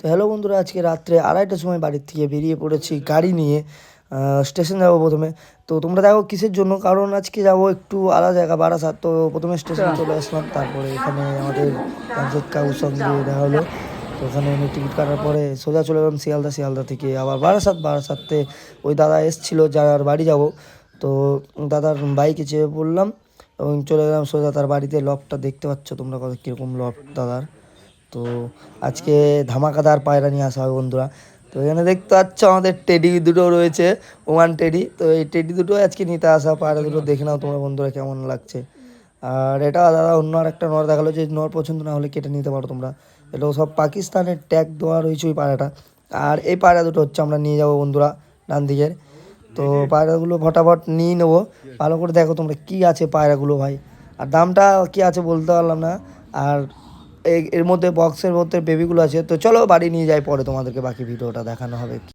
তো হ্যালো বন্ধুরা, আজকে রাত্রে 2:30টার সময় বাড়ির থেকে বেরিয়ে পড়েছি গাড়ি নিয়ে। স্টেশন যাবো প্রথমে। তো তোমরা দেখো কিসের জন্য, কারণ আজকে যাবো একটু আলাদা জায়গা বারাসাত। তো প্রথমে স্টেশনে চলে আসলাম, তারপরে এখানে আমাদের জামশেদ কাকুর সঙ্গে দেখা হলো। তো ওখানে টিকিট কাটার পরে সোজা চলে গেলাম শিয়ালদা থেকে আবার বারাসাতে ওই দাদা এসেছিলো যার বাড়ি যাব। তো দাদার বাইকে চেপে পড়লাম এবং চলে গেলাম সোজা তার বাড়িতে। লফটটা দেখতে পাচ্ছ তোমরা কত কীরকম লফট দাদার। তো আজকে ধামাকাদার পায়রা নিয়ে আসা হবে বন্ধুরা। তো এখানে দেখতে পাচ্ছ আমাদের টেডি দুটো রয়েছে, ওমান টেডি। তো এই টেডি দুটো আজকে নিতে আসা, পায়রা দুটো দেখে নাও তোমরা বন্ধুরা কেমন লাগছে। আর এটা দাদা অন্য আর একটা নর দেখালো, যে নর পছন্দ না হলে কেটে নিতে পারো তোমরা। এটাও সব পাকিস্তানের ট্যাগ দেওয়া রয়েছে ওই পায়রাটা। আর এই পায়রা দুটো হচ্ছে আমরা নিয়ে যাবো বন্ধুরা ডান দিকের। তো পায়রাগুলো ফটাফট নিয়ে নেবো। ভালো করে দেখো তোমরা কী আছে পায়রাগুলো ভাই, আর দামটা কী আছে বলতে পারলাম না। আর এর মধ্যে বক্সের মধ্যে বেবিগুলো আছে। তো চলো বাড়ি নিয়ে যাই, পরে তোমাদেরকে বাকি ভিডিওটা দেখানো হবে।